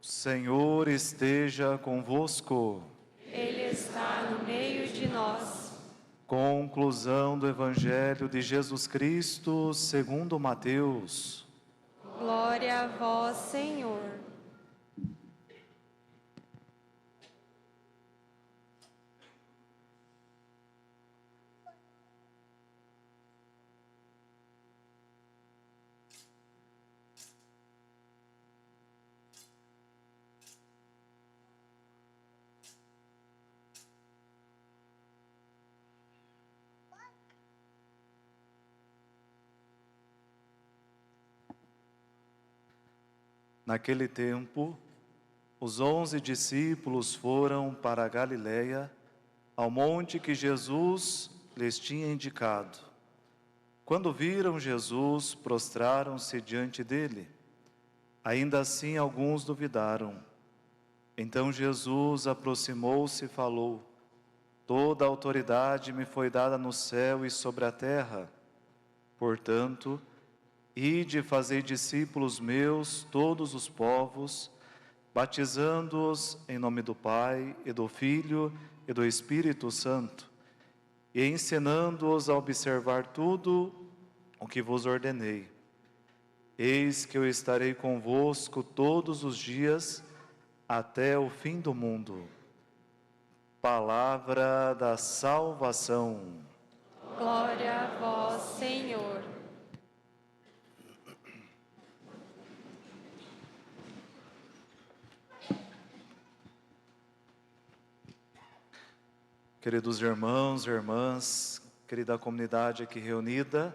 Senhor esteja convosco. Ele está no meio de nós. Conclusão do Evangelho de Jesus Cristo segundo Mateus. Glória a vós, Senhor. Naquele tempo, os 11 discípulos foram para a Galiléia, ao monte que Jesus lhes tinha indicado. Quando viram Jesus, prostraram-se diante dele. Ainda assim, alguns duvidaram. Então Jesus aproximou-se e falou: Toda a autoridade me foi dada no céu e sobre a terra. Portanto, ide e fazei discípulos meus todos os povos, batizando-os em nome do Pai, e do Filho, e do Espírito Santo, e ensinando-os a observar tudo o que vos ordenei. Eis que eu estarei convosco todos os dias, até o fim do mundo. Palavra da salvação. Glória a vós, Senhor. Queridos irmãos e irmãs, querida comunidade aqui reunida,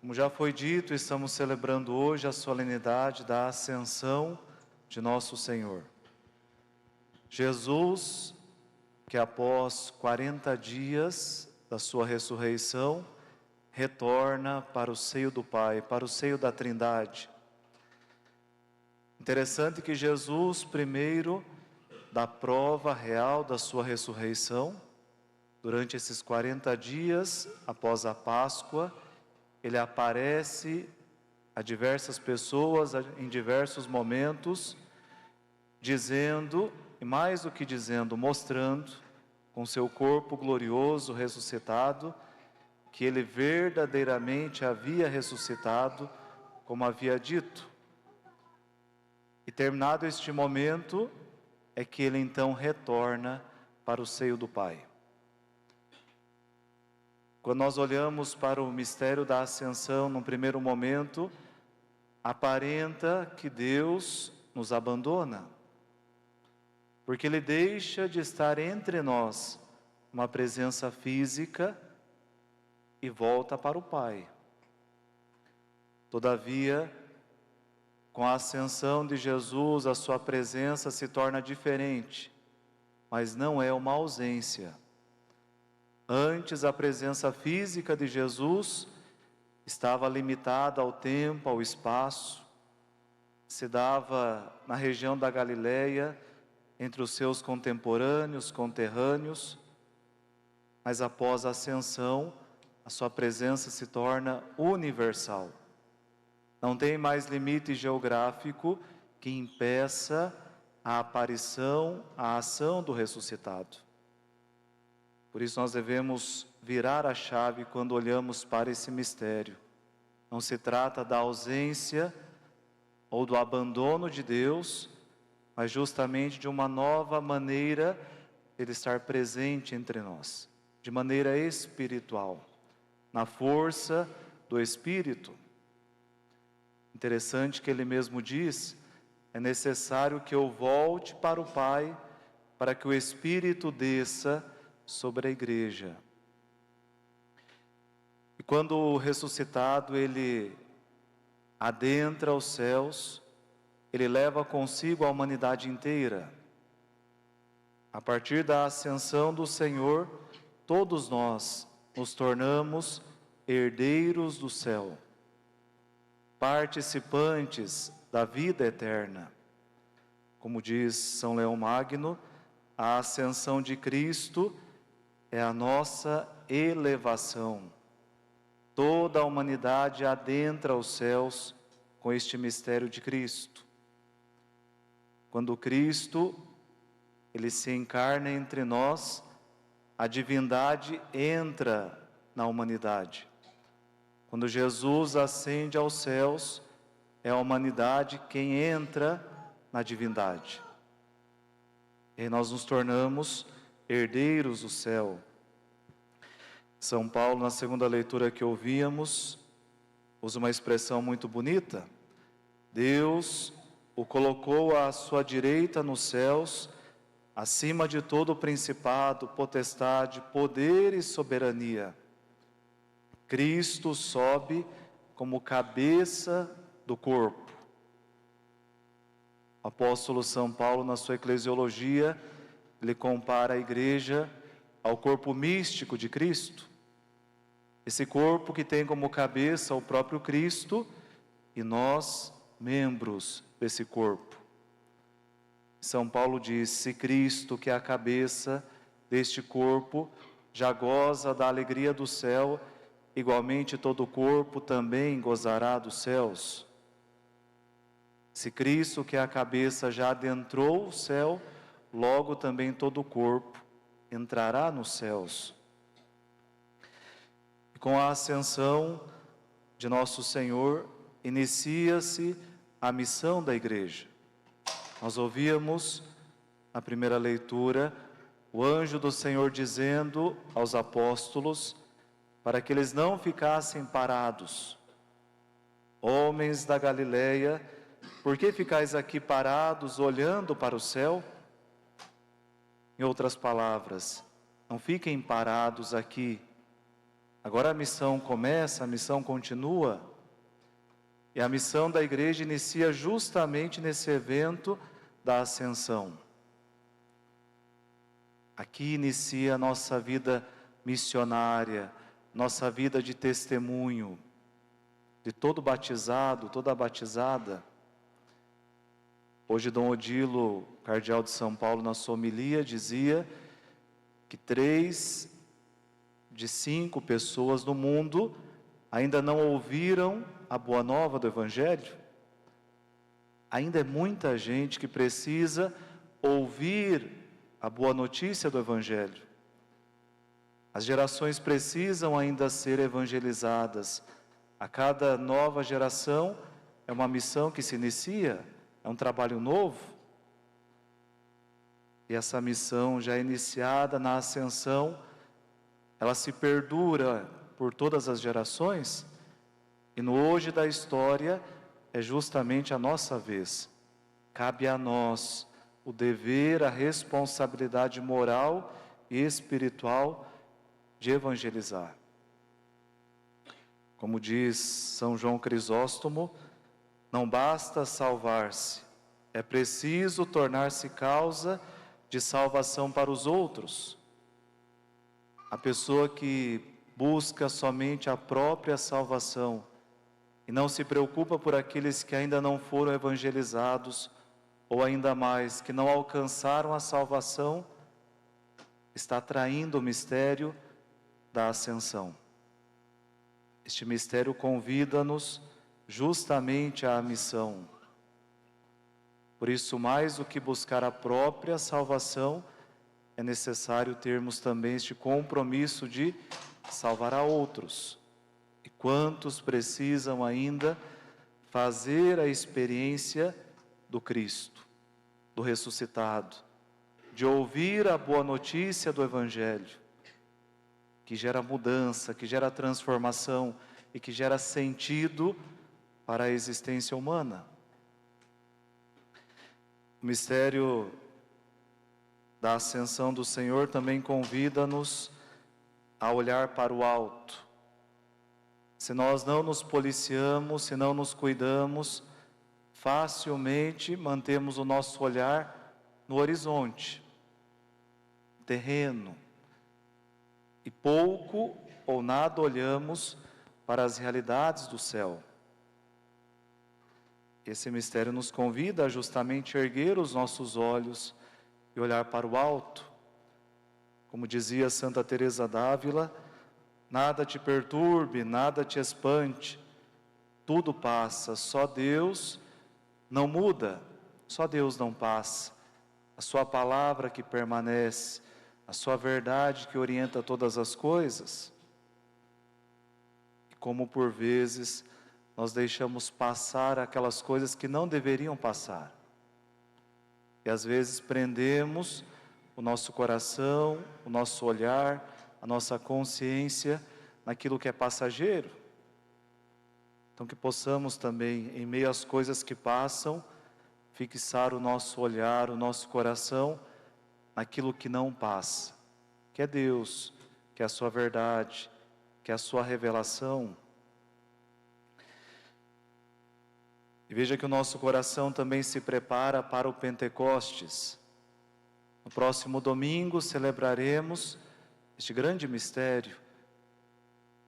como já foi dito, estamos celebrando hoje a solenidade da Ascensão de Nosso Senhor. Jesus, que após 40 dias da sua ressurreição, retorna para o seio do Pai, para o seio da Trindade. Interessante que Jesus, primeiro, da prova real da sua ressurreição, durante esses 40 dias após a Páscoa, ele aparece a diversas pessoas em diversos momentos, dizendo, e mais do que dizendo, mostrando, com seu corpo glorioso ressuscitado, que ele verdadeiramente havia ressuscitado, como havia dito. E terminado este momento, é que ele então retorna para o seio do Pai. Quando nós olhamos para o mistério da ascensão, num primeiro momento, aparenta que Deus nos abandona, porque Ele deixa de estar entre nós, uma presença física, e volta para o Pai. Todavia, com a ascensão de Jesus, a sua presença se torna diferente, mas não é uma ausência. Antes, a presença física de Jesus estava limitada ao tempo, ao espaço, se dava na região da Galileia, entre os seus contemporâneos, conterrâneos, mas após a ascensão, a sua presença se torna universal. Não tem mais limite geográfico que impeça a aparição, a ação do ressuscitado. Por isso nós devemos virar a chave quando olhamos para esse mistério. Não se trata da ausência ou do abandono de Deus, mas justamente de uma nova maneira de Ele estar presente entre nós, de maneira espiritual, na força do Espírito. Interessante que Ele mesmo diz, é necessário que eu volte para o Pai, para que o Espírito desça sobre a igreja. E quando o ressuscitado, ele adentra os céus, ele leva consigo a humanidade inteira. A partir da ascensão do Senhor, todos nós nos tornamos herdeiros do céu, participantes da vida eterna. Como diz São Leão Magno, a ascensão de Cristo é a nossa elevação. Toda a humanidade adentra os céus com este mistério de Cristo. quando Cristo, Ele se encarna entre nós, a divindade entra na humanidade. Quando Jesus ascende aos céus, é a humanidade quem entra na divindade. E nós nos tornamos herdeiros do céu. São Paulo, na segunda leitura que ouvíamos, usa uma expressão muito bonita. Deus o colocou à sua direita nos céus, acima de todo principado, potestade, poder e soberania. Cristo sobe como cabeça do corpo. O apóstolo São Paulo, na sua eclesiologia, ele compara a igreja ao corpo místico de Cristo. Esse corpo que tem como cabeça o próprio Cristo e nós, membros desse corpo. São Paulo diz: se Cristo, que é a cabeça deste corpo, já goza da alegria do céu, igualmente todo o corpo também gozará dos céus. Se Cristo, que é a cabeça, já adentrou o céu, logo também todo o corpo entrará nos céus. E com a ascensão de nosso Senhor, inicia-se a missão da igreja. Nós ouvíamos, na primeira leitura, o anjo do Senhor dizendo aos apóstolos, para que eles não ficassem parados: homens da Galileia, por que ficais aqui parados, olhando para o céu? Em outras palavras, não fiquem parados aqui. Agora a missão começa, a missão continua. E a missão da igreja inicia justamente nesse evento da ascensão. Aqui inicia a nossa vida missionária, nossa vida de testemunho, de todo batizado, toda batizada. Hoje Dom Odilo, cardeal de São Paulo, na sua homilia, dizia que 3 de 5 pessoas no mundo ainda não ouviram a boa nova do Evangelho. Ainda é muita gente que precisa ouvir a boa notícia do Evangelho. As gerações precisam ainda ser evangelizadas. A cada nova geração é uma missão que se inicia, é um trabalho novo. E essa missão já iniciada na ascensão, ela se perdura por todas as gerações. E no hoje da história é justamente a nossa vez. Cabe a nós o dever, a responsabilidade moral e espiritual de evangelizar. Como diz São João Crisóstomo, não basta salvar-se, é preciso tornar-se causa de salvação para os outros. A pessoa que busca somente a própria salvação e não se preocupa por aqueles que ainda não foram evangelizados, ou ainda mais, que não alcançaram a salvação, está traindo o mistério da ascensão. Este mistério convida-nos justamente à missão. Por isso, mais do que buscar a própria salvação, é necessário termos também este compromisso de salvar a outros. E quantos precisam ainda fazer a experiência do Cristo, do ressuscitado, de ouvir a boa notícia do Evangelho, que gera mudança, que gera transformação e que gera sentido para a existência humana. O mistério da ascensão do Senhor também convida-nos a olhar para o alto. Se nós não nos policiamos, se não nos cuidamos, facilmente mantemos o nosso olhar no horizonte, terreno, e pouco ou nada olhamos para as realidades do céu. Esse mistério nos convida a justamente erguer os nossos olhos e olhar para o alto. Como dizia Santa Teresa d'Ávila, nada te perturbe, nada te espante, tudo passa, só Deus não muda. Só Deus não passa. A sua palavra que permanece, a sua verdade que orienta todas as coisas. E como por vezes nós deixamos passar aquelas coisas que não deveriam passar. E às vezes prendemos o nosso coração, o nosso olhar, a nossa consciência naquilo que é passageiro. Então que possamos também, em meio às coisas que passam, fixar o nosso olhar, o nosso coração naquilo que não passa, que é Deus, que é a sua verdade, que é a sua revelação. E veja que o nosso coração também se prepara para o Pentecostes. No próximo domingo celebraremos este grande mistério.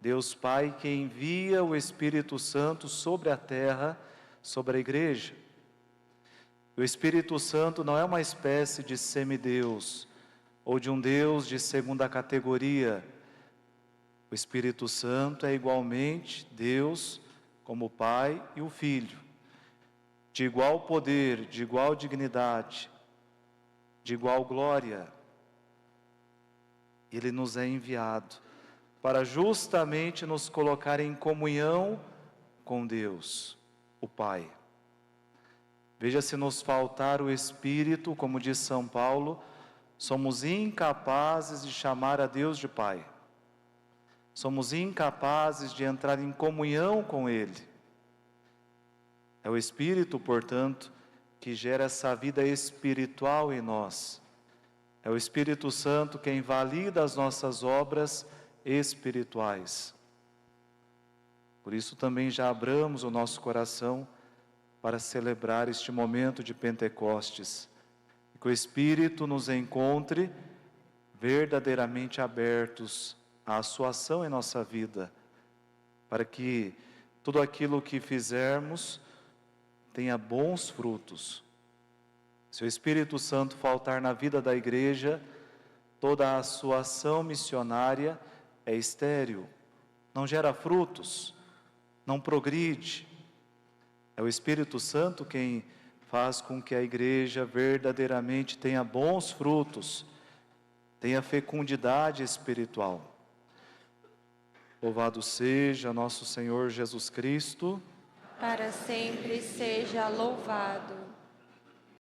Deus Pai que envia o Espírito Santo sobre a terra, sobre a igreja. O Espírito Santo não é uma espécie de semideus, ou de um Deus de segunda categoria. O Espírito Santo é igualmente Deus, como o Pai e o Filho, de igual poder, de igual dignidade, de igual glória. Ele nos é enviado para justamente nos colocar em comunhão com Deus, o Pai. Veja, se nos faltar o Espírito, como diz São Paulo, somos incapazes de chamar a Deus de Pai. Somos incapazes de entrar em comunhão com Ele. É o Espírito, portanto, que gera essa vida espiritual em nós. É o Espírito Santo quem valida as nossas obras espirituais. Por isso também já abramos o nosso coração para celebrar este momento de Pentecostes. Que o Espírito nos encontre verdadeiramente abertos à sua ação em nossa vida, para que tudo aquilo que fizermos tenha bons frutos. Se o Espírito Santo faltar na vida da igreja, toda a sua ação missionária é estéril, não gera frutos, não progride. É o Espírito Santo quem faz com que a igreja verdadeiramente tenha bons frutos, tenha fecundidade espiritual. Louvado seja nosso Senhor Jesus Cristo. Para sempre seja louvado.